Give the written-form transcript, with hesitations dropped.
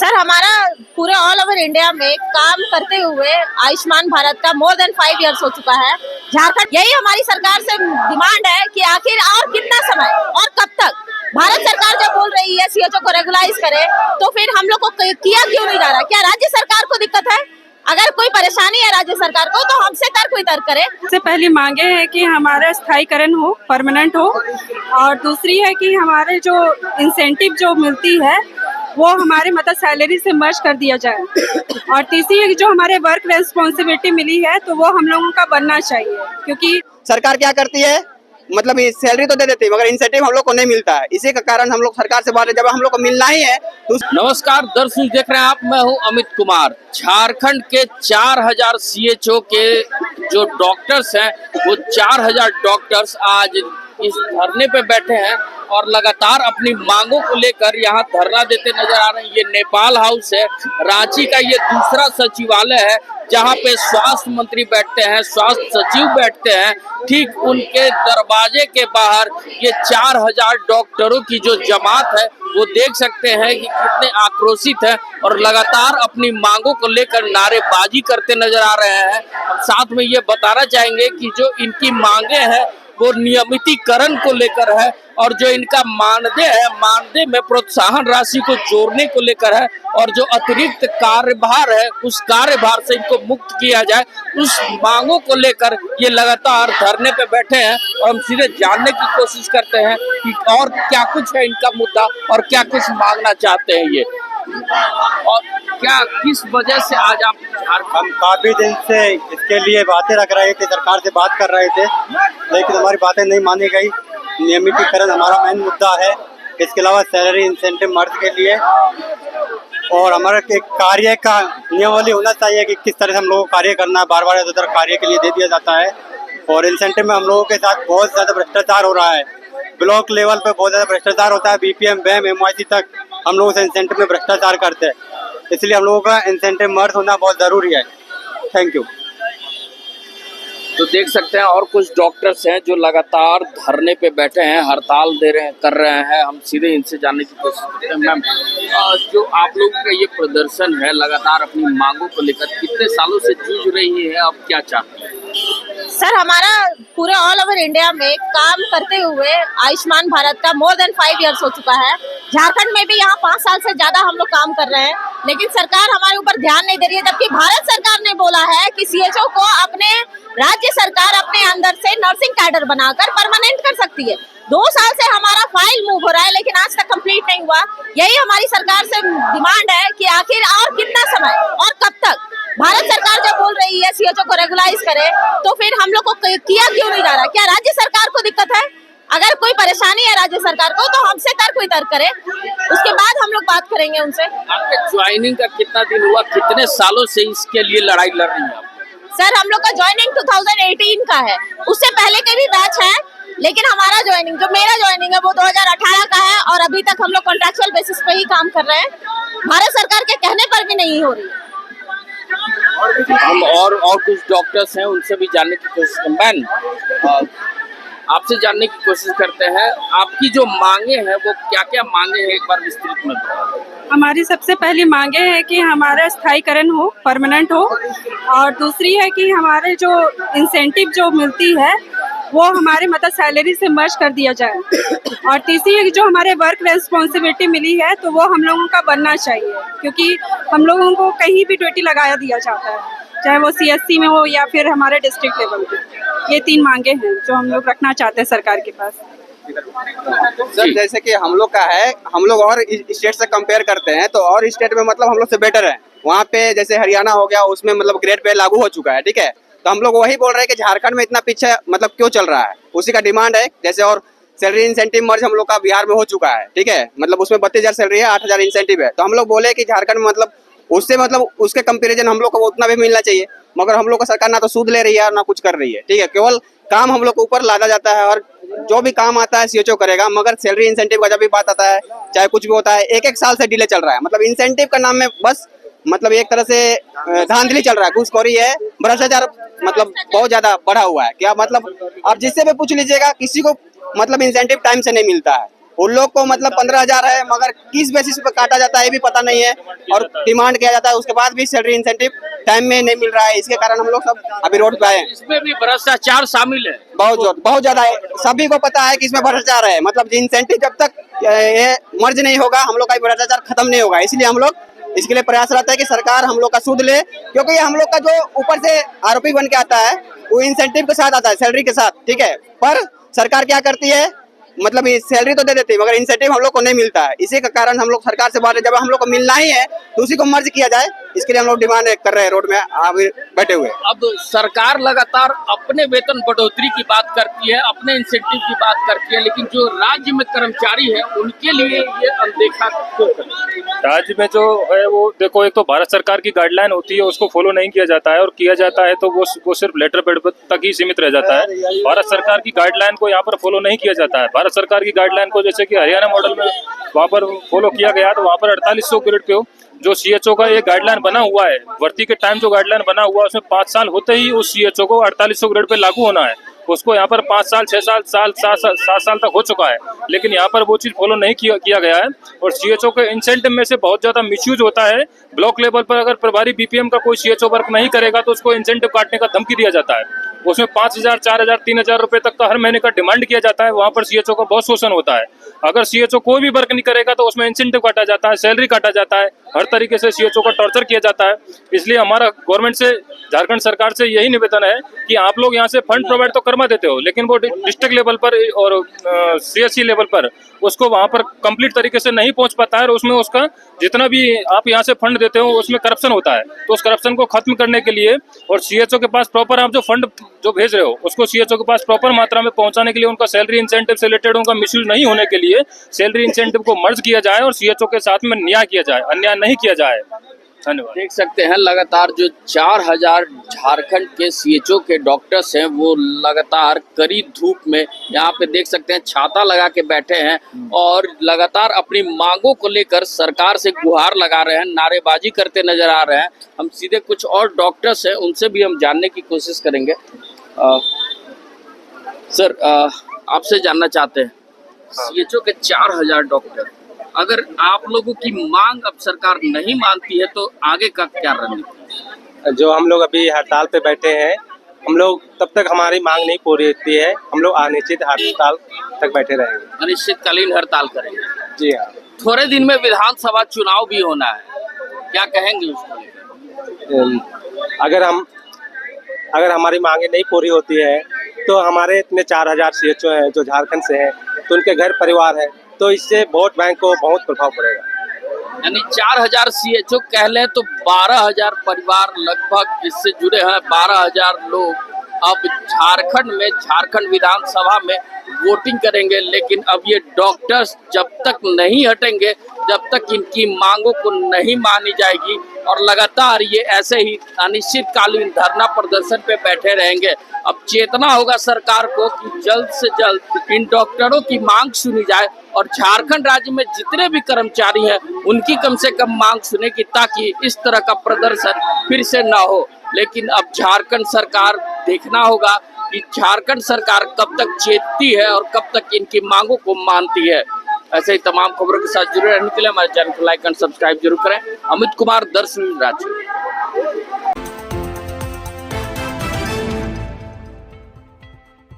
Sir हमारा पूरे all over India में काम करते हुए आयुष्मान भारत का मोर देन 5 इयर्स हो चुका है। झारखंड यही हमारी सरकार से डिमांड है कि आखिर और कितना समय और कब तक भारत सरकार जब बोल रही है सीएचओ को रेगुलाइज करे, तो फिर हम लोग को किया क्यों नहीं जा रहा? क्या राज्य सरकार को दिक्कत है? अगर कोई परेशानी है राज्य सरकार को तो हमसे तर्क वितर्क करे। सबसे पहली मांगे है कि हमारा स्थायीकरण हो, परमानेंट हो, और दूसरी है कि हमारे जो इंसेंटिव जो मिलती है वो हमारे मतलब सैलरी से मर्ज कर दिया जाए, और तीसरी है कि जो हमारे वर्क रेस्पॉन्सिबिलिटी मिली है तो वो हम लोगों का बनना चाहिए, क्योंकि सरकार क्या करती है, मतलब सैलरी तो दे देती है मगर इंसेंटिव हम लोग को नहीं मिलता है। इसी का कारण हम लोग सरकार से बात है, जब हम लोग को मिलना ही है तो नमस्कार दर्शक, देख रहे हैं आप, मैं हूं अमित कुमार। झारखंड के 4000 सीएचओ के जो डॉक्टर्स हैं वो 4000 डॉक्टर्स आज इस धरने पे बैठे हैं और लगातार अपनी मांगों को लेकर यहाँ धरना देते नजर आ रहे हैं। ये नेपाल हाउस है, रांची का ये दूसरा सचिवालय है जहाँ पे स्वास्थ्य मंत्री बैठते हैं, स्वास्थ्य सचिव बैठते हैं। ठीक उनके दरवाजे के बाहर ये 4000 डॉक्टरों की जो जमात है वो देख सकते हैं कि कितने आक्रोशित हैं और लगातार अपनी मांगों को लेकर नारेबाजी करते नजर आ रहे हैं। अब साथ में ये बताना चाहेंगे कि जो इनकी मांगे हैं वो नियमितीकरण को लेकर है, और जो इनका मानदेय है, मानदेय में प्रोत्साहन राशि को जोड़ने को लेकर है, और जो अतिरिक्त कार्यभार है उस कार्यभार से इनको मुक्त किया जाए, उस मांगों को लेकर ये लगातार धरने पे बैठे हैं। और हम सीधे जानने की कोशिश करते हैं कि और क्या कुछ है इनका मुद्दा और क्या कुछ मांगना चाहते हैं ये, और क्या किस वजह से आज आप हम काफी दिन से इसके लिए बातें रख रहे थे, सरकार से बात कर रहे थे, लेकिन हमारी बातें नहीं मानी गई। नियमितीकरण हमारा मेन मुद्दा है, इसके अलावा सैलरी इंसेंटिव मर्ज के लिए, और हमारे कार्य का नियमावली होना चाहिए कि किस तरह से हम लोगों को कार्य करना है। बार बार इधर कार्य के लिए दे दिया जाता है, और इंसेंटिव में हम लोगों के साथ बहुत ज़्यादा भ्रष्टाचार हो रहा है। ब्लॉक लेवल पे बहुत ज़्यादा भ्रष्टाचार होता है, बीपीएम, बैम, एमवाईसी तक हम लोगों से इंसेंटिव में भ्रष्टाचार करते हैं, इसलिए हम लोगों का इंसेंटिव मर्ज होना बहुत ज़रूरी है। Thank you. तो देख सकते हैं और कुछ डॉक्टर्स हैं जो लगातार धरने पे बैठे हैं, हड़ताल कर रहे हैं। हम सीधे इनसे जानने की कोशिश करते हैं। मैम, जो आप लोगों का ये प्रदर्शन है लगातार अपनी मांगों को लेकर, कितने सालों से जूझ रही है, अब क्या चाहते हैं? सर हमारा पूरे ऑल ओवर इंडिया में काम करते हुए आयुष्मान भारत का मोर देन 5 इयर्स हो चुका है। झारखंड में भी यहाँ 5 साल से ज्यादा हम लोग काम कर रहे हैं, लेकिन सरकार हमारे ऊपर ध्यान नहीं दे रही है। जबकि भारत सरकार ने बोला है कि सीएचओ को अपने राज्य सरकार अपने अंदर से नर्सिंग कैडर बनाकर परमानेंट कर सकती है। 2 साल से हमारा फाइल मूव हो रहा है, लेकिन आज तक कंप्लीट नहीं हुआ। यही हमारी सरकार से डिमांड है कि आखिर और कितना समय और कब तक भारत सरकार जब बोल रही है सीएचओ को रेगुलाइज करे, तो फिर हम लोग को किया क्यों नहीं जा रहा? क्या राज्य सरकार को दिक्कत है? अगर कोई परेशानी है राज्य सरकार को तो हमसे तर्क वितर्क करे, उसके बाद हम लोग बात करेंगे उनसे। आपके ज्वाइनिंग का कितना दिन हुआ, कितने सालों से इसके लिए लड़ाई लड़ रही है आप? सर हम लोग का ज्वाइनिंग 2018 का है, उससे पहले के भी बैच है, लेकिन हमारा ज्वाइनिंग, जो मेरा ज्वाइनिंग है वो 2018 का है, और अभी तक हम लोग कॉन्ट्रेक्चुअल बेसिस पे ही काम कर रहे हैं। भारत सरकार के कहने पर भी नहीं हो रही। हम और कुछ डॉक्टर्स हैं उनसे भी जानने की कोशिश मैम आपसे जानने की कोशिश करते हैं। आपकी जो मांगे हैं वो क्या क्या मांगे हैं, एक बार विस्तृत में बताओ। हमारी सबसे पहली मांगे है कि हमारा स्थायीकरण हो, परमानेंट हो, और दूसरी है कि हमारे जो इंसेंटिव जो मिलती है वो हमारे मतलब सैलरी से मर्ज कर दिया जाए, और तीसरी है कि जो हमारे वर्क रेस्पॉन्सिबिलिटी मिली है तो वो हम लोगों का बनना चाहिए, क्योंकि हम लोगों को कहीं भी ड्यूटी लगाया दिया जाता है, चाहे वो सीएससी में हो या फिर हमारे डिस्ट्रिक्ट लेवल पे। ये 3 मांगे हैं जो हम लोग रखना चाहते हैं सरकार के पास। सर जैसे कि हम लोग का है, हम लोग और स्टेट से कंपेयर करते हैं तो और स्टेट में मतलब हम लोग से बेटर है। वहाँ पे जैसे हरियाणा हो गया, उसमें मतलब ग्रेड पे लागू हो चुका है, ठीक है। तो हम लोग वही बोल रहे हैं कि झारखंड में इतना पीछे मतलब क्यों चल रहा है, उसी का डिमांड है। जैसे और सैलरी इंसेंटिव मर्ज हम लोग का बिहार में हो चुका है, ठीक है, मतलब उसमें 32,000 सैलरी है, 8,000 इंसेंटिव है। तो हम लोग बोले कि झारखंड में मतलब उससे मतलब उसके कंपेरिजन हम लोग को उतना भी मिलना चाहिए, मगर हम लोग का सरकार ना तो सूद ले रही है और ना कुछ कर रही है, ठीक है। केवल काम हम लोग को ऊपर लादा जाता है, और जो भी काम आता है सीएचओ करेगा, मगर सैलरी इंसेंटिव का जब भी बात आता है, चाहे कुछ भी होता है, 1 साल से डिले चल रहा है। मतलब इंसेंटिव का नाम में बस मतलब एक तरह से धांधली चल रहा है, घूसखोरी है, भ्रष्टाचार मतलब बहुत ज्यादा बढ़ा हुआ है। क्या मतलब आप जिससे भी पूछ लीजिएगा, किसी को मतलब इंसेंटिव टाइम से नहीं मिलता है। उन लोग को मतलब 15,000 है, मगर किस बेसिस पे काटा जाता है ये भी पता नहीं है, और डिमांड किया जाता है, उसके बाद भी सैलरी इंसेंटिव टाइम में नहीं मिल रहा है। इसके कारण हम लोग सब अभी रोड पे आए हैं। इसमें भी भ्रष्टाचार शामिल है। बहुत ज्यादा है, सभी को पता है कि इसमें भ्रष्टाचार है। मतलब इंसेंटिव जब तक ये मर्ज नहीं होगा, हम लोग का भ्रष्टाचार खत्म नहीं होगा। इसलिए हम लोग इसके लिए प्रयासरत है कि सरकार हम लोग का सूद ले, क्योंकि हम लोग का जो ऊपर से आरोपी बन के आता है वो इंसेंटिव के साथ आता है, सैलरी के साथ, ठीक है। पर सरकार क्या करती है, मतलब सैलरी तो दे देती है मगर इंसेंटिव हम लोग को नहीं मिलता है। इसी के कारण हम लोग सरकार से बात है, जब हम लोग को मिलना ही है तो उसी को मर्ज किया जाए। इसके लिए हम लोग डिमांड कर रहे हैं, रोड में अभी बैठे हुए। अब सरकार लगातार अपने वेतन बढ़ोतरी की बात करती है, अपने इंसेंटिव की बात करती है, लेकिन जो राज्य में कर्मचारी है उनके लिए ये अनदेखा क्यों करती है? राज्य में जो है वो देखो, एक तो भारत सरकार की गाइडलाइन होती है उसको फॉलो नहीं किया जाता है, और किया जाता है तो वो सिर्फ लेटर पैड तक ही सीमित रह जाता है। भारत सरकार की गाइडलाइन को यहाँ पर फॉलो नहीं किया जाता है। भारत सरकार की गाइडलाइन को जैसे कि हरियाणा मॉडल में वहाँ पर फॉलो किया गया, तो वहाँ पर 4800 ग्रेड पे जो सीएचओ का ये गाइडलाइन बना हुआ है, भर्ती के टाइम जो गाइडलाइन बना हुआ है उसमें 5 साल होते ही उस सीएचओ को 4800 ग्रेड पे लागू होना है। उसको यहाँ पर 5 साल 6 साल 7 साल तक हो चुका है, लेकिन यहाँ पर वो चीज़ फॉलो नहीं किया गया है। और सीएचओ के इंसेंटिव में से बहुत ज़्यादा मिसयूज होता है। ब्लॉक लेवल पर अगर प्रभारी बीपीएम का कोई सीएचओ वर्क नहीं करेगा तो उसको इंसेंटिव काटने का धमकी दिया जाता है। उसमें 5,000 4,000 3,000 रुपए तक का हर महीने का डिमांड किया जाता है। वहाँ पर सीएचओ का बहुत शोषण होता है। अगर सीएचओ कोई भी वर्क नहीं करेगा तो उसमें इंसेंटिव काटा जाता है, सैलरी काटा जाता है, हर तरीके से सीएचओ का टॉर्चर किया जाता है। इसलिए हमारा गवर्नमेंट से, झारखंड सरकार से यही निवेदन है कि आप लोग यहाँ से फंड प्रोवाइड तो करवा देते हो, लेकिन वो डिस्ट्रिक्ट लेवल पर और सीएससी लेवल पर उसको वहाँ पर कंप्लीट तरीके से नहीं पहुँच पाता है, और उसमें उसका जितना भी आप यहाँ से फंड देते हो उसमें करप्शन होता है। तो उस करप्शन को खत्म करने के लिए और सीएचओ के पास प्रॉपर आप जो फंड जो भेज रहे हो उसको सीएचओ के पास प्रॉपर मात्रा में पहुंचाने के लिए, उनका सैलरी इंसेंटिव से रिलेटेड उनका मिसयूज नहीं होने के लिए सैलरी इंसेंटिव को मर्ज किया जाए और सीएचओ के साथ में न्याय किया जाए, अन्याय नहीं किया जाए। धन्यवाद। देख सकते हैं लगातार जो 4,000 झारखंड के सीएचओ के डॉक्टर्स हैं वो लगातार कड़ी धूप में यहाँ पे देख सकते हैं छाता लगा के बैठे हैं और लगातार अपनी मांगों को लेकर सरकार से गुहार लगा रहे हैं, नारेबाजी करते नजर आ रहे हैं। हम सीधे कुछ और डॉक्टर्स हैं उनसे भी हम जानने की कोशिश करेंगे। सर, आपसे जानना चाहते हैं, सीएचओ के 4,000 डॉक्टर, अगर आप लोगों की मांग अब सरकार नहीं मानती है तो आगे का क्या रणनीति? जो हम लोग अभी हड़ताल पे बैठे हैं, हम लोग तब तक हमारी मांग नहीं पूरी होती है, हम लोग अनिश्चित हड़ताल तक बैठे रहेंगे। अनिश्चितकालीन हड़ताल करेंगे? जी हाँ। थोड़े दिन में विधानसभा चुनाव भी होना है, क्या कहेंगे उसको लेकर? अगर हमारी मांगे नहीं पूरी होती है तो हमारे इतने 4,000 सीएचओ हैं जो झारखंड से हैं, तो उनके घर परिवार है, तो इससे वोट बैंक को बहुत प्रभाव पड़ेगा। यानी 4,000 सीएचओ कह लें तो 12,000 परिवार लगभग इससे जुड़े हैं। 12,000 लोग अब झारखंड में, झारखंड विधानसभा में वोटिंग करेंगे, लेकिन अब ये डॉक्टर्स जब तक नहीं हटेंगे, जब तक इनकी मांगों को नहीं मानी जाएगी और लगातार ये ऐसे ही अनिश्चितकालीन धरना प्रदर्शन पे बैठे रहेंगे। अब चेतना होगा सरकार को कि जल्द से जल्द इन डॉक्टरों की मांग सुनी जाए और झारखंड राज्य में जितने भी कर्मचारी हैं उनकी कम से कम मांग सुनेगी, ताकि इस तरह का प्रदर्शन फिर से ना हो। लेकिन अब झारखंड सरकार देखना होगा कि झारखंड सरकार कब तक चेतती है और कब तक इनकी मांगों को मानती है। ऐसे ही तमाम खबरों के साथ जुड़े रहने के लिए हमारे चैनल को लाइक एंड सब्सक्राइब जरूर करें। अमित कुमार, दर्शन राज्य।